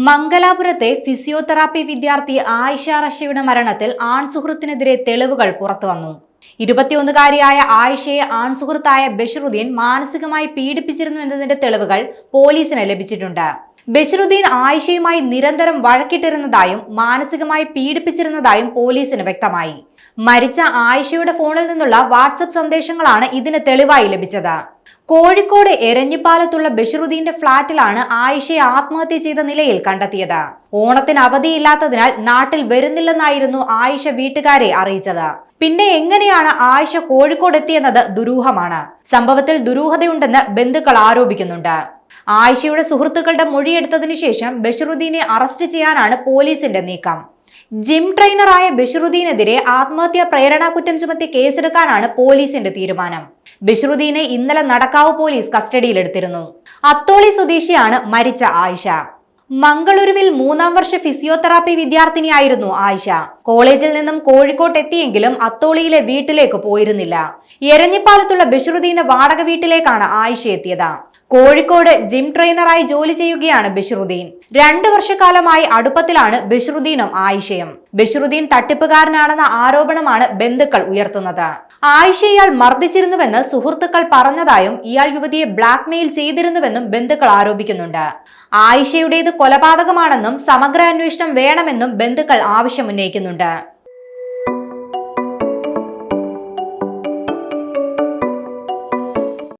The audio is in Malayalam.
മംഗലാപുരത്തെ ഫിസിയോതെറാപ്പി വിദ്യാർത്ഥി ആയിഷ റഷയുടെ മരണത്തിൽ ആൺസുഹൃത്തിനെതിരെ തെളിവുകൾ പുറത്തുവന്നു. 21-കാരിയായ ആയിഷയെ ആൺസുഹൃത്തായ ബഷറുദ്ദീൻ മാനസികമായി പീഡിപ്പിച്ചിരുന്നു എന്നതിന്റെ തെളിവുകൾ പോലീസിന് ലഭിച്ചിട്ടുണ്ട്. ബഷറുദ്ദീൻ ആയിഷയുമായി നിരന്തരം വഴക്കിട്ടിരുന്നതായും മാനസികമായി പീഡിപ്പിച്ചിരുന്നതായും പോലീസിന് വ്യക്തമായി. മരിച്ച ആയിഷയുടെ ഫോണിൽ നിന്നുള്ള വാട്സപ്പ് സന്ദേശങ്ങളാണ് ഇതിന് തെളിവായി ലഭിച്ചത്. കോഴിക്കോട് എരഞ്ഞിപ്പാലത്തുള്ള ബഷറുദ്ദീന്റെ ഫ്ളാറ്റിലാണ് ആയിഷയെ ആത്മഹത്യ ചെയ്ത നിലയിൽ കണ്ടെത്തിയത്. ഓണത്തിന് അവധിയില്ലാത്തതിനാൽ നാട്ടിൽ വരുന്നില്ലെന്നായിരുന്നു ആയിഷ വീട്ടുകാരെ അറിയിച്ചത്. പിന്നെ എങ്ങനെയാണ് ആയിഷ കോഴിക്കോട് എത്തിയെന്നത് ദുരൂഹമാണ്. സംഭവത്തിൽ ദുരൂഹതയുണ്ടെന്ന് ബന്ധുക്കൾ ആരോപിക്കുന്നുണ്ട്. ആയിഷയുടെ സുഹൃത്തുക്കളുടെ മൊഴിയെടുത്തതിനു ശേഷം ബഷറുദ്ദീനെ അറസ്റ്റ് ചെയ്യാനാണ് പോലീസിന്റെ നീക്കം. ജിം ട്രെയിനറായ ബഷറുദ്ദീനെതിരെ ആത്മഹത്യാ പ്രേരണാ കുറ്റം ചുമത്തി കേസെടുക്കാനാണ് പോലീസിന്റെ തീരുമാനം. ബഷറുദ്ദീനെ ഇന്നലെ നടക്കാവ് പോലീസ് കസ്റ്റഡിയിലെടുത്തിരുന്നു. അത്തോളി സ്വദേശിയാണ് മരിച്ച ആയിഷ. മംഗളൂരുവിൽ 3-ാം വർഷ ഫിസിയോതെറാപ്പി വിദ്യാർത്ഥിനിയായിരുന്നു ആയിഷ. കോളേജിൽ നിന്നും കോഴിക്കോട്ട് എത്തിയെങ്കിലും അത്തോളിയിലെ വീട്ടിലേക്ക് പോയിരുന്നില്ല. എരഞ്ഞിപ്പാലത്തുള്ള ബഷറുദ്ദീന്റെ വാടക വീട്ടിലേക്കാണ് ആയിഷ എത്തിയത്. കോഴിക്കോട് ജിം ട്രെയിനറായി ജോലി ചെയ്യുകയാണ് ബഷറുദ്ദീൻ. 2 വർഷക്കാലമായി അടുപ്പത്തിലാണ് ബഷറുദ്ദീനും ആയിഷയും. ബഷറുദ്ദീൻ തട്ടിപ്പുകാരനാണെന്ന ആരോപണമാണ് ബന്ധുക്കൾ ഉയർത്തുന്നത്. ആയിഷ ഇയാൾ മർദ്ദിച്ചിരുന്നുവെന്ന് സുഹൃത്തുക്കൾ പറഞ്ഞതായും ഇയാൾ യുവതിയെ ബ്ലാക്ക്മെയിൽ ചെയ്തിരുന്നുവെന്നും ബന്ധുക്കൾ ആരോപിക്കുന്നുണ്ട്. ആയിഷയുടേത് കൊലപാതകമാണെന്നും സമഗ്ര അന്വേഷണം വേണമെന്നും ബന്ധുക്കൾ ആവശ്യമുന്നയിക്കുന്നുണ്ട്.